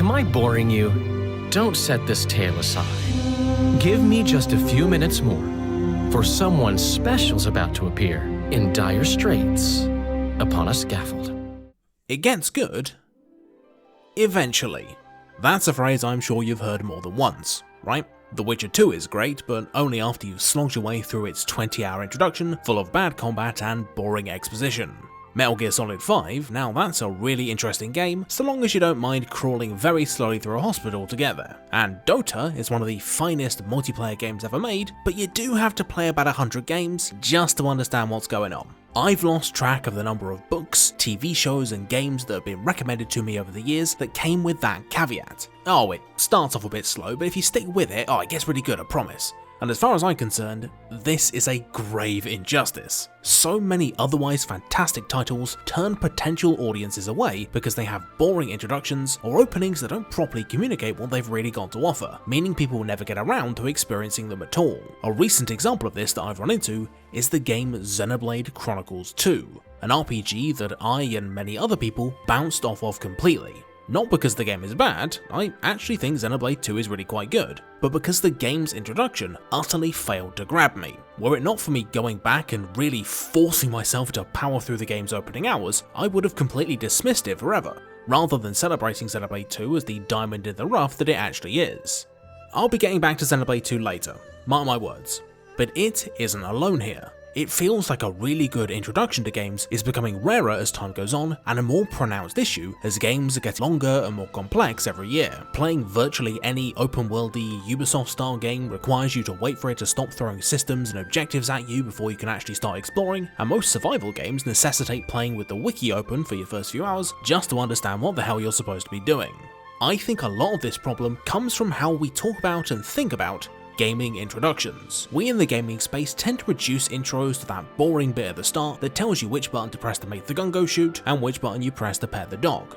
Am I boring you? Don't set this tale aside. Give me just a few minutes more, for someone special's about to appear in dire straits upon a scaffold. It gets good eventually. That's a phrase I'm sure you've heard more than once, right? The Witcher 2 is great, but only after you've slogged your way through its 20-hour introduction full of bad combat and boring exposition. Metal Gear Solid 5, now that's a really interesting game, so long as you don't mind crawling very slowly through a hospital to get there. And Dota is one of the finest multiplayer games ever made, but you do have to play about 100 games just to understand what's going on. I've lost track of the number of books, TV shows and games that have been recommended to me over the years that came with that caveat. Oh, it starts off a bit slow, but if you stick with it, it gets really good, I promise. And as far as I'm concerned, this is a grave injustice. So many otherwise fantastic titles turn potential audiences away because they have boring introductions or openings that don't properly communicate what they've really got to offer, meaning people will never get around to experiencing them at all. A recent example of this that I've run into is the game Xenoblade Chronicles 2, an RPG that I and many other people bounced off of completely. Not because the game is bad, I actually think Xenoblade 2 is really quite good, but because the game's introduction utterly failed to grab me. Were it not for me going back and really forcing myself to power through the game's opening hours, I would have completely dismissed it forever, rather than celebrating Xenoblade 2 as the diamond in the rough that it actually is. I'll be getting back to Xenoblade 2 later, mark my words, but it isn't alone here. It feels like a really good introduction to games is becoming rarer as time goes on, and a more pronounced issue as games get longer and more complex every year. Playing virtually any open-worldy Ubisoft-style game requires you to wait for it to stop throwing systems and objectives at you before you can actually start exploring, and most survival games necessitate playing with the wiki open for your first few hours just to understand what the hell you're supposed to be doing. I think a lot of this problem comes from how we talk about and think about gaming introductions. We in the gaming space tend to reduce intros to that boring bit at the start that tells you which button to press to make the gun go shoot and which button you press to pet the dog.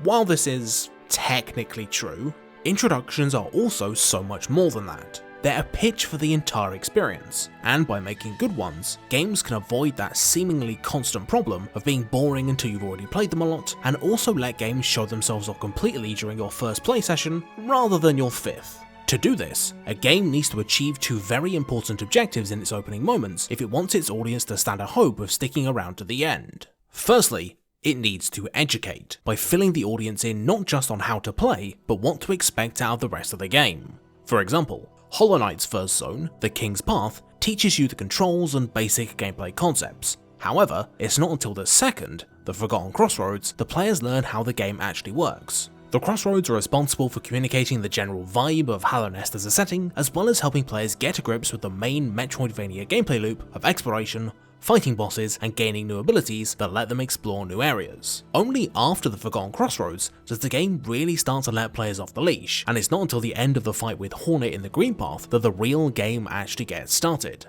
While this is technically true, introductions are also so much more than that. They're a pitch for the entire experience, and by making good ones, games can avoid that seemingly constant problem of being boring until you've already played them a lot, and also let games show themselves off completely during your first play session rather than your fifth. To do this, a game needs to achieve two very important objectives in its opening moments if it wants its audience to stand a hope of sticking around to the end. Firstly, it needs to educate, by filling the audience in not just on how to play, but what to expect out of the rest of the game. For example, Hollow Knight's first zone, the King's Path, teaches you the controls and basic gameplay concepts. However, it's not until the second, the Forgotten Crossroads, the players learn how the game actually works. The Crossroads are responsible for communicating the general vibe of Hallownest as a setting, as well as helping players get to grips with the main Metroidvania gameplay loop of exploration, fighting bosses, and gaining new abilities that let them explore new areas. Only after the Forgotten Crossroads does the game really start to let players off the leash, and it's not until the end of the fight with Hornet in the Green Path that the real game actually gets started.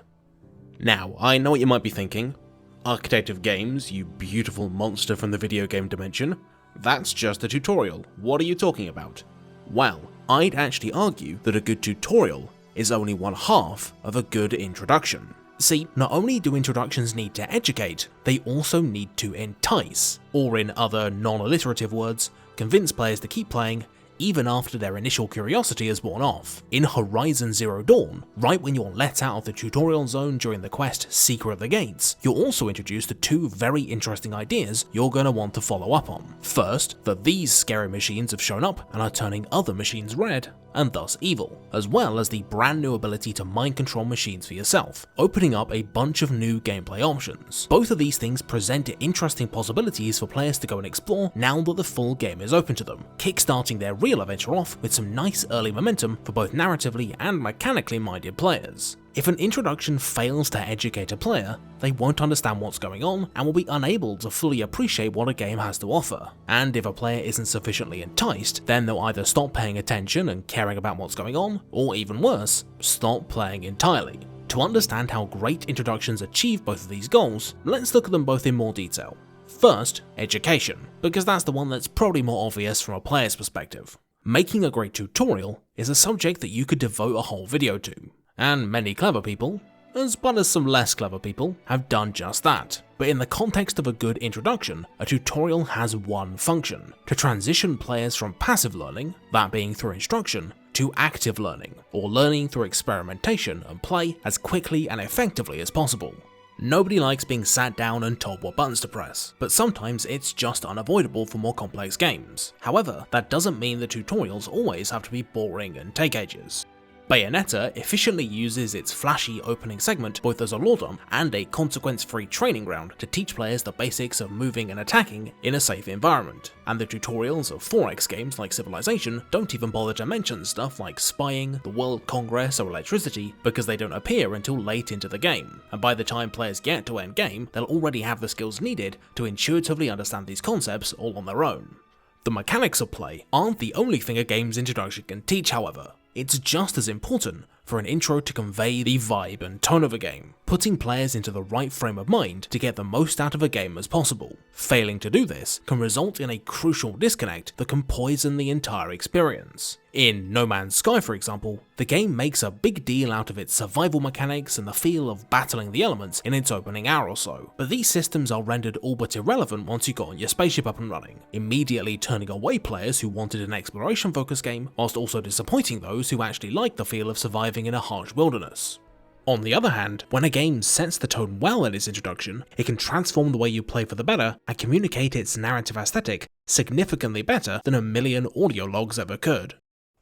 Now, I know what you might be thinking. Architect of Games, you beautiful monster from the video game dimension. That's just a tutorial. What are you talking about? Well, I'd actually argue that a good tutorial is only one half of a good introduction. See, not only do introductions need to educate, they also need to entice, or in other non-alliterative words, convince players to keep playing even after their initial curiosity has worn off. In Horizon Zero Dawn, right when you're let out of the tutorial zone during the quest Secret of the Gates, you're also introduced to two very interesting ideas you're going to want to follow up on. First, that these scary machines have shown up and are turning other machines red, and thus evil, as well as the brand new ability to mind control machines for yourself, opening up a bunch of new gameplay options. Both of these things present interesting possibilities for players to go and explore now that the full game is open to them, kickstarting their real adventure off with some nice early momentum for both narratively and mechanically minded players. If an introduction fails to educate a player, they won't understand what's going on and will be unable to fully appreciate what a game has to offer. And if a player isn't sufficiently enticed, then they'll either stop paying attention and caring about what's going on, or even worse, stop playing entirely. To understand how great introductions achieve both of these goals, let's look at them both in more detail. First, education, because that's the one that's probably more obvious from a player's perspective. Making a great tutorial is a subject that you could devote a whole video to. And many clever people, as well as some less clever people, have done just that. But in the context of a good introduction, a tutorial has one function: to transition players from passive learning, that being through instruction, to active learning, or learning through experimentation and play as quickly and effectively as possible. Nobody likes being sat down and told what buttons to press, but sometimes it's just unavoidable for more complex games. However, that doesn't mean the tutorials always have to be boring and take ages. Bayonetta efficiently uses its flashy opening segment both as a lore dump and a consequence-free training ground to teach players the basics of moving and attacking in a safe environment, and the tutorials of 4X games like Civilization don't even bother to mention stuff like spying, the World Congress or electricity because they don't appear until late into the game, and by the time players get to endgame, they'll already have the skills needed to intuitively understand these concepts all on their own. The mechanics of play aren't the only thing a game's introduction can teach, however. It's just as important for an intro to convey the vibe and tone of a game, putting players into the right frame of mind to get the most out of a game as possible. Failing to do this can result in a crucial disconnect that can poison the entire experience. In No Man's Sky, for example, the game makes a big deal out of its survival mechanics and the feel of battling the elements in its opening hour or so, but these systems are rendered all but irrelevant once you got your spaceship up and running, immediately turning away players who wanted an exploration-focused game, whilst also disappointing those who actually liked the feel of surviving in a harsh wilderness. On the other hand, when a game sets the tone well in its introduction, it can transform the way you play for the better and communicate its narrative aesthetic significantly better than a million audio logs ever could.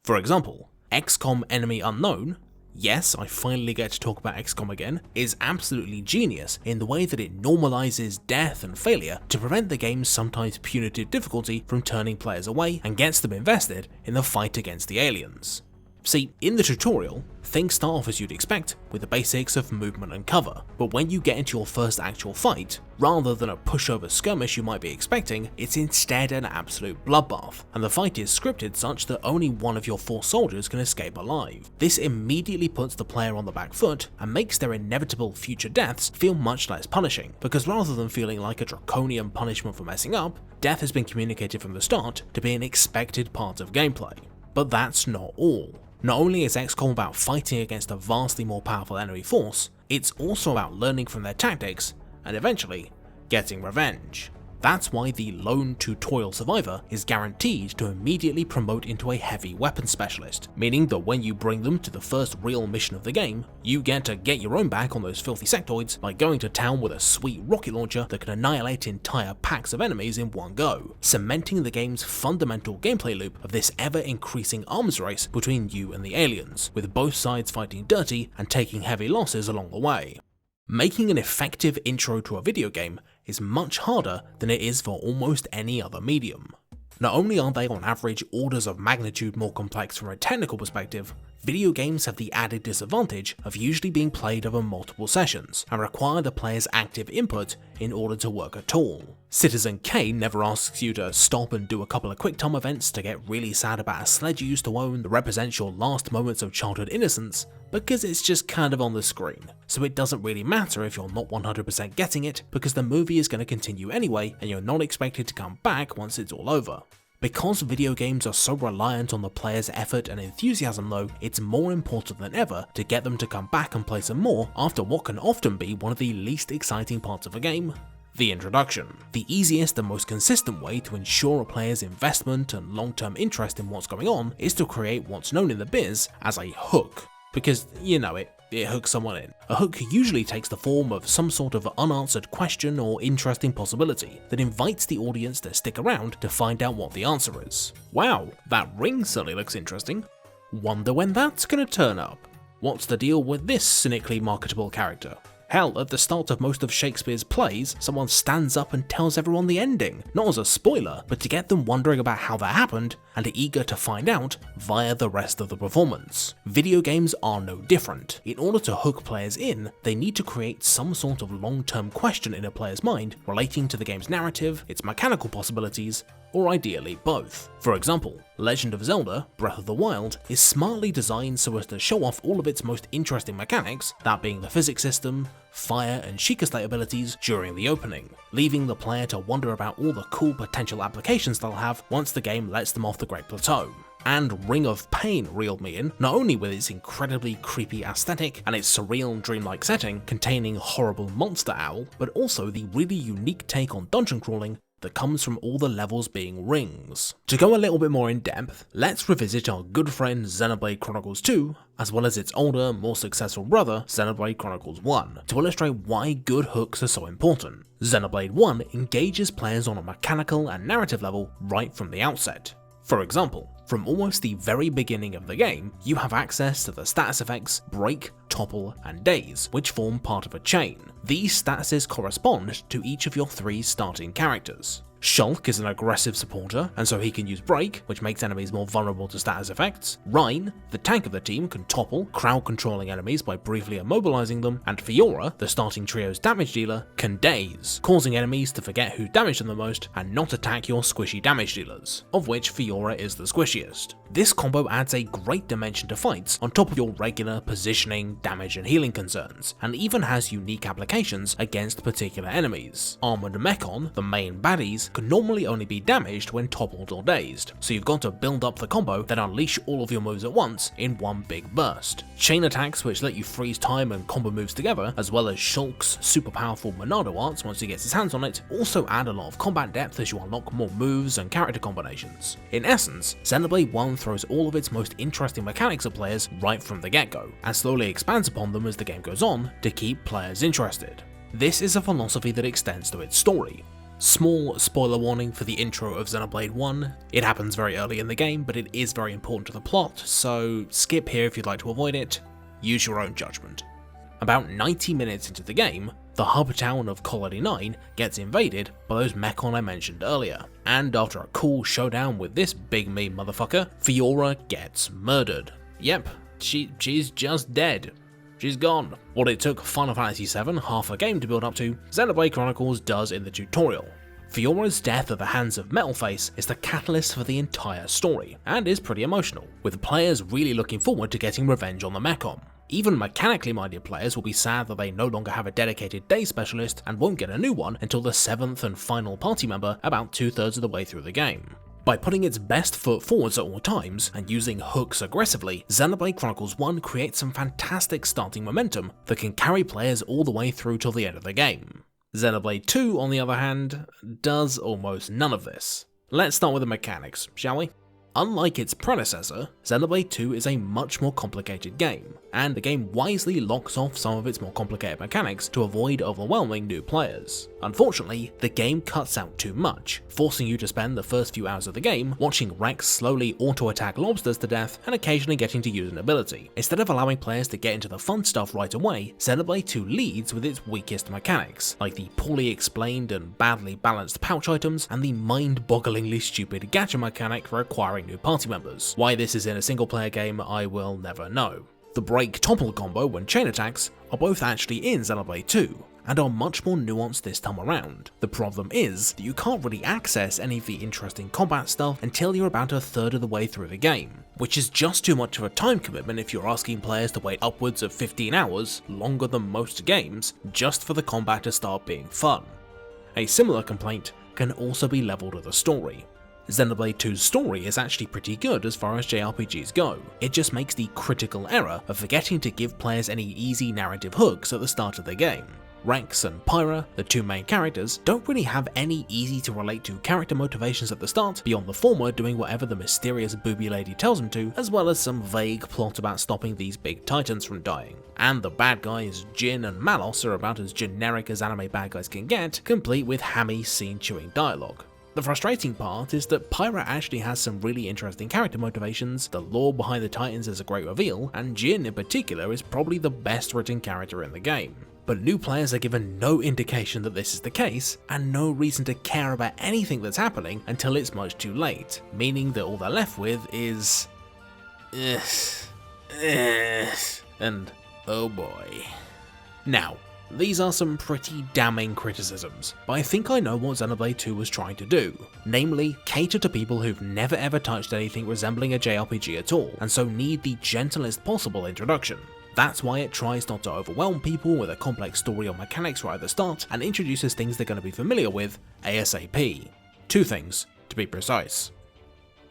For example, XCOM Enemy Unknown, yes, I finally get to talk about XCOM again, is absolutely genius in the way that it normalizes death and failure to prevent the game's sometimes punitive difficulty from turning players away and gets them invested in the fight against the aliens. See, in the tutorial, things start off as you'd expect, with the basics of movement and cover, but when you get into your first actual fight, rather than a pushover skirmish you might be expecting, it's instead an absolute bloodbath, and the fight is scripted such that only one of your 4 soldiers can escape alive. This immediately puts the player on the back foot and makes their inevitable future deaths feel much less punishing, because rather than feeling like a draconian punishment for messing up, death has been communicated from the start to be an expected part of gameplay. But that's not all. Not only is XCOM about fighting against a vastly more powerful enemy force, it's also about learning from their tactics and eventually getting revenge. That's why the lone tutorial survivor is guaranteed to immediately promote into a heavy weapons specialist, meaning that when you bring them to the first real mission of the game, you get to get your own back on those filthy sectoids by going to town with a sweet rocket launcher that can annihilate entire packs of enemies in one go, cementing the game's fundamental gameplay loop of this ever-increasing arms race between you and the aliens, with both sides fighting dirty and taking heavy losses along the way. Making an effective intro to a video game is much harder than it is for almost any other medium. Not only are they on average orders of magnitude more complex from a technical perspective, video games have the added disadvantage of usually being played over multiple sessions and require the player's active input in order to work at all. Citizen Kane never asks you to stop and do a couple of quick time events to get really sad about a sled you used to own that represents your last moments of childhood innocence, because it's just kind of on the screen, so it doesn't really matter if you're not 100% getting it, because the movie is going to continue anyway and you're not expected to come back once it's all over. Because video games are so reliant on the player's effort and enthusiasm though, it's more important than ever to get them to come back and play some more after what can often be one of the least exciting parts of a game: the introduction. The easiest and most consistent way to ensure a player's investment and long-term interest in what's going on is to create what's known in the biz as a hook. Because, you know it hooks someone in. A hook usually takes the form of some sort of unanswered question or interesting possibility that invites the audience to stick around to find out what the answer is. Wow, that ring certainly looks interesting. Wonder when that's gonna turn up. What's the deal with this cynically marketable character? Hell, at the start of most of Shakespeare's plays, someone stands up and tells everyone the ending, not as a spoiler, but to get them wondering about how that happened and eager to find out via the rest of the performance. Video games are no different. In order to hook players in, they need to create some sort of long-term question in a player's mind relating to the game's narrative, its mechanical possibilities, or ideally both. For example, Legend of Zelda: Breath of the Wild is smartly designed so as to show off all of its most interesting mechanics, that being the physics system, fire and Sheikah Slate abilities during the opening, leaving the player to wonder about all the cool potential applications they'll have once the game lets them off the Great Plateau. And Ring of Pain reeled me in, not only with its incredibly creepy aesthetic and its surreal dreamlike setting containing horrible monster owl, but also the really unique take on dungeon crawling that comes from all the levels being rings. To go a little bit more in depth, let's revisit our good friend Xenoblade Chronicles 2, as well as its older, more successful brother, Xenoblade Chronicles 1, to illustrate why good hooks are so important. Xenoblade 1 engages players on a mechanical and narrative level right from the outset. For example, from almost the very beginning of the game, you have access to the status effects Break, Topple, and Daze, which form part of a chain. These statuses correspond to each of your 3 starting characters. Shulk is an aggressive supporter, and so he can use Break, which makes enemies more vulnerable to status effects. Rein, the tank of the team, can topple, crowd-controlling enemies by briefly immobilizing them, and Fiora, the starting trio's damage dealer, can daze, causing enemies to forget who damaged them the most and not attack your squishy damage dealers, of which Fiora is the squishiest. This combo adds a great dimension to fights on top of your regular positioning, damage and healing concerns, and even has unique applications against particular enemies. Armored Mechon, the main baddies, can normally only be damaged when toppled or dazed, so you've got to build up the combo that unleash all of your moves at once in one big burst. Chain attacks which let you freeze time and combo moves together, as well as Shulk's super powerful Monado arts once he gets his hands on it, also add a lot of combat depth as you unlock more moves and character combinations. In essence, Xenoblade 1 throws all of its most interesting mechanics at players right from the get-go, and slowly expands upon them as the game goes on to keep players interested. This is a philosophy that extends to its story. Small spoiler warning for the intro of Xenoblade 1, it happens very early in the game, but it is very important to the plot, so skip here if you'd like to avoid it, use your own judgment. About 90 minutes into the game, the hub town of Colony 9 gets invaded by those Mechon I mentioned earlier, and after a cool showdown with this big mean motherfucker, Fiora gets murdered. Yep, she's just dead. She's gone. What it took Final Fantasy VII half a game to build up to, Xenoblade Chronicles does in the tutorial. Fiora's death at the hands of Metalface is the catalyst for the entire story, and is pretty emotional, with players really looking forward to getting revenge on the Mechon. Even mechanically minded players will be sad that they no longer have a dedicated day specialist and won't get a new one until the 7th and final party member about 2/3 of the way through the game. By putting its best foot forwards at all times and using hooks aggressively, Xenoblade Chronicles 1 creates some fantastic starting momentum that can carry players all the way through till the end of the game. Xenoblade 2, on the other hand, does almost none of this. Let's start with the mechanics, shall we? Unlike its predecessor, Xenoblade 2 is a much more complicated game, and the game wisely locks off some of its more complicated mechanics to avoid overwhelming new players. Unfortunately, the game cuts out too much, forcing you to spend the first few hours of the game watching Rex slowly auto-attack lobsters to death and occasionally getting to use an ability. Instead of allowing players to get into the fun stuff right away, Xenoblade 2 leads with its weakest mechanics, like the poorly explained and badly balanced pouch items and the mind-bogglingly stupid gacha mechanic for acquiring new party members. Why this is in a single player game, I will never know. The break topple combo and chain attacks are both actually in Xenoblade 2, and are much more nuanced this time around. The problem is that you can't really access any of the interesting combat stuff until you're about 1/3 of the way through the game, which is just too much of a time commitment if you're asking players to wait upwards of 15 hours, longer than most games, just for the combat to start being fun. A similar complaint can also be levelled at the story. Xenoblade 2's story is actually pretty good as far as JRPGs go, it just makes the critical error of forgetting to give players any easy narrative hooks at the start of the game. Rex and Pyra, the 2 main characters, don't really have any easy to relate to character motivations at the start beyond the former doing whatever the mysterious booby lady tells them to, as well as some vague plot about stopping these big titans from dying. And the bad guys, Jin and Malos, are about as generic as anime bad guys can get, complete with hammy scene-chewing dialogue. The frustrating part is that Pyra actually has some really interesting character motivations, the lore behind the Titans is a great reveal, and Jin in particular is probably the best written character in the game. But new players are given no indication that this is the case, and no reason to care about anything that's happening until it's much too late, meaning that all they're left with is... and oh boy. Now, these are some pretty damning criticisms, but I think I know what Xenoblade 2 was trying to do, namely cater to people who've never ever touched anything resembling a JRPG at all, and so need the gentlest possible introduction. That's why it tries not to overwhelm people with a complex story or mechanics right at the start, and introduces things they're going to be familiar with ASAP. 2 things, to be precise.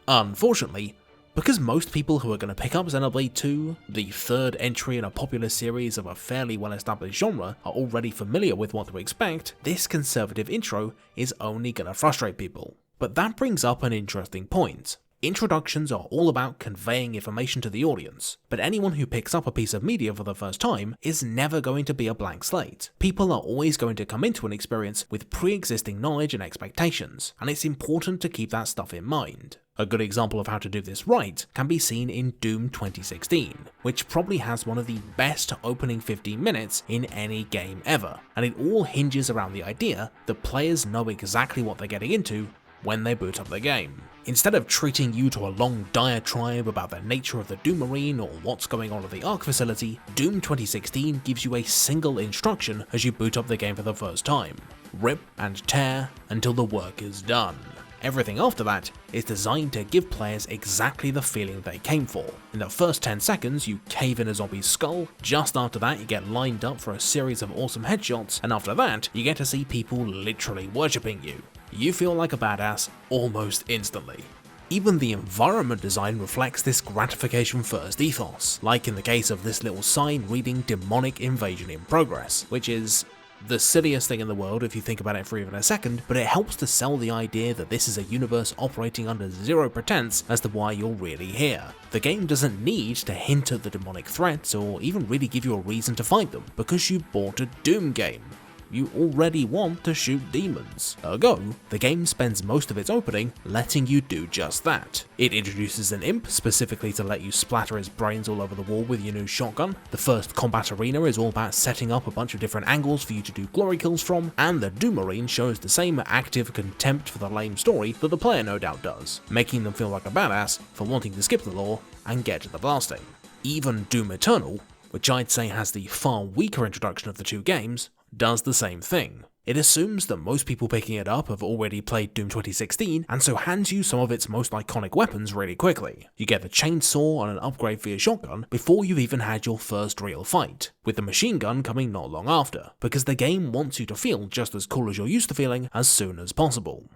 Unfortunately, Because most people who are going to pick up Xenoblade 2, the third entry in a popular series of a fairly well-established genre, are already familiar with what to expect, this conservative intro is only going to frustrate people. But that brings up an interesting point. Introductions are all about conveying information to the audience, but anyone who picks up a piece of media for the first time is never going to be a blank slate. People are always going to come into an experience with pre-existing knowledge and expectations, and it's important to keep that stuff in mind. A good example of how to do this right can be seen in Doom 2016, which probably has one of the best opening 15 minutes in any game ever, and it all hinges around the idea that players know exactly what they're getting into when they boot up the game. Instead of treating you to a long diatribe about the nature of the Doom Marine or what's going on at the Ark facility, Doom 2016 gives you a single instruction as you boot up the game for the first time. Rip and tear until the work is done. Everything after that is designed to give players exactly the feeling they came for. In the first 10 seconds, you cave in a zombie's skull, just after that you get lined up for a series of awesome headshots, and after that, you get to see people literally worshipping you. You feel like a badass almost instantly. Even the environment design reflects this gratification first ethos, like in the case of this little sign reading Demonic Invasion in Progress, which is the silliest thing in the world if you think about it for even a second, but it helps to sell the idea that this is a universe operating under zero pretense as to why you're really here. The game doesn't need to hint at the demonic threats or even really give you a reason to fight them, because you bought a Doom game. You already want to shoot demons. Ergo, the game spends most of its opening letting you do just that. It introduces an imp specifically to let you splatter his brains all over the wall with your new shotgun. The first combat arena is all about setting up a bunch of different angles for you to do glory kills from, and the Doom Marine shows the same active contempt for the lame story that the player no doubt does, making them feel like a badass for wanting to skip the lore and get to the blasting. Even Doom Eternal, which I'd say has the far weaker introduction of the two games, does the same thing. It assumes that most people picking it up have already played Doom 2016, and so hands you some of its most iconic weapons really quickly. You get the chainsaw and an upgrade for your shotgun before you've even had your first real fight, with the machine gun coming not long after, because the game wants you to feel just as cool as you're used to feeling as soon as possible.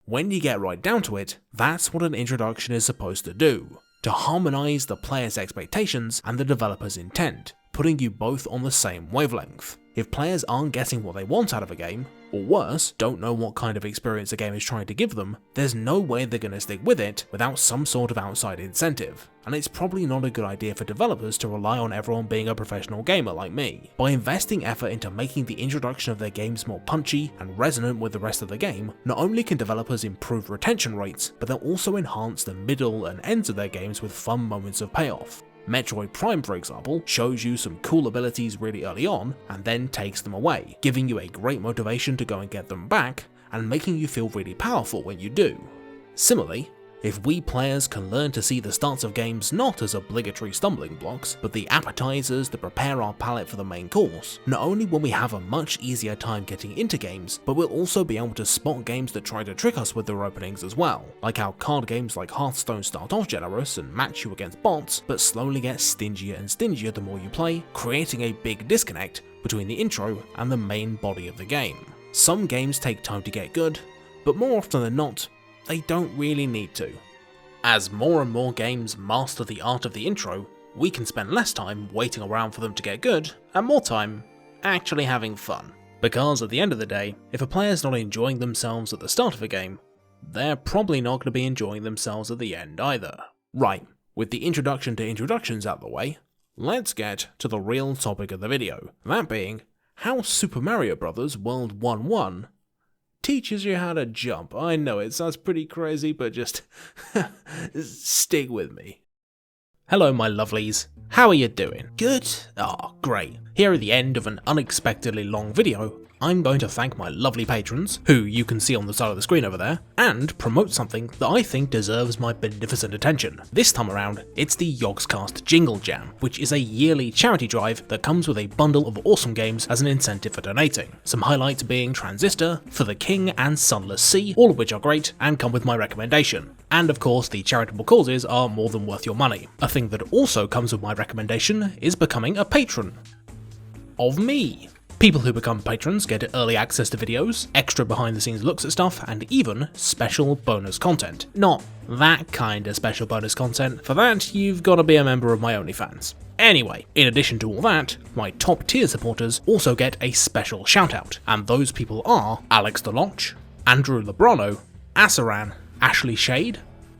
When you get right down to it, that's what an introduction is supposed to do. To harmonize the player's expectations and the developer's intent, putting you both on the same wavelength. If players aren't getting what they want out of a game, or worse, don't know what kind of experience the game is trying to give them, there's no way they're going to stick with it without some sort of outside incentive. And it's probably not a good idea for developers to rely on everyone being a professional gamer like me. By investing effort into making the introduction of their games more punchy and resonant with the rest of the game, not only can developers improve retention rates, but they'll also enhance the middle and ends of their games with fun moments of payoff. Metroid Prime, for example, shows you some cool abilities really early on and then takes them away, giving you a great motivation to go and get them back and making you feel really powerful when you do. Similarly, if we players can learn to see the starts of games not as obligatory stumbling blocks, but the appetizers that prepare our palate for the main course, not only will we have a much easier time getting into games, but we'll also be able to spot games that try to trick us with their openings as well, like how card games like Hearthstone start off generous and match you against bots, but slowly get stingier and stingier the more you play, creating a big disconnect between the intro and the main body of the game. Some games take time to get good, but more often than not, they don't really need to. As more and more games master the art of the intro, we can spend less time waiting around for them to get good, and more time actually having fun. Because at the end of the day, if a player's not enjoying themselves at the start of a game, they're probably not going to be enjoying themselves at the end either. Right, with the introduction to introductions out the way, let's get to the real topic of the video, that being how Super Mario Bros. World 1-1 teaches you how to jump. I know it sounds pretty crazy, but just stick with me. Hello my lovelies, how are you doing? Good? Oh, great. Here at the end of an unexpectedly long video, I'm going to thank my lovely patrons, who you can see on the side of the screen over there, and promote something that I think deserves my beneficent attention. This time around, it's the Yogscast Jingle Jam, which is a yearly charity drive that comes with a bundle of awesome games as an incentive for donating. Some highlights being Transistor, For the King, and Sunless Sea, all of which are great and come with my recommendation. And of course, the charitable causes are more than worth your money. A thing that also comes with my recommendation is becoming a patron of me. People who become patrons get early access to videos, extra behind the scenes looks at stuff, and even special bonus content. Not that kind of special bonus content. For that, you've got to be a member of my OnlyFans. Anyway, in addition to all that, my top tier supporters also get a special shoutout, and those people are Alex DeLoch, Andrew Lebrano, Asaran, Ashley Shade,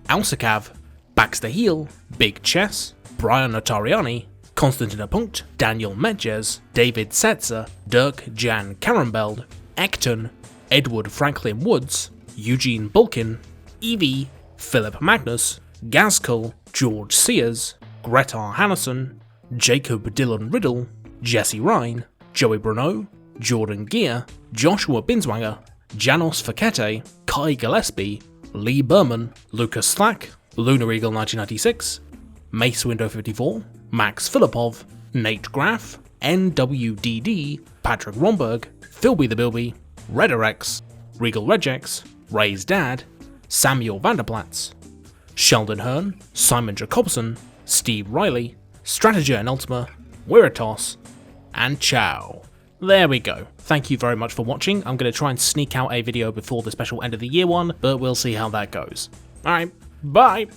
Alsakav, Baxter Heel, Big Chess, Brian Notariani, Konstantin Punkt, Daniel Medjes, David Setzer, Dirk Jan Karambeld, Ekton, Edward Franklin Woods, Eugene Bulkin, Evie, Philip Magnus, Gazkul, George Sears, Gretar Hannison, Jacob Dylan Riddle, Jesse Ryan, Joey Bruno, Jordan Gear, Joshua Binswanger, Janos Fakete, Kai Gillespie, Lee Berman, Lucas Slack, Lunar Eagle 1996, Mace Window 54, Max Filipov, Nate Graff, NWDD, Patrick Romberg, Philby the Bilby, Redarex, Regal Regex, Ray's Dad, Samuel Vanderplatz, Sheldon Hearn, Simon Jacobson, Steve Riley, Strateger and Ultima, Wiritos, and Chow. There we go. Thank you very much for watching. I'm going to try and sneak out a video before the special end of the year one, but we'll see how that goes. Alright, bye!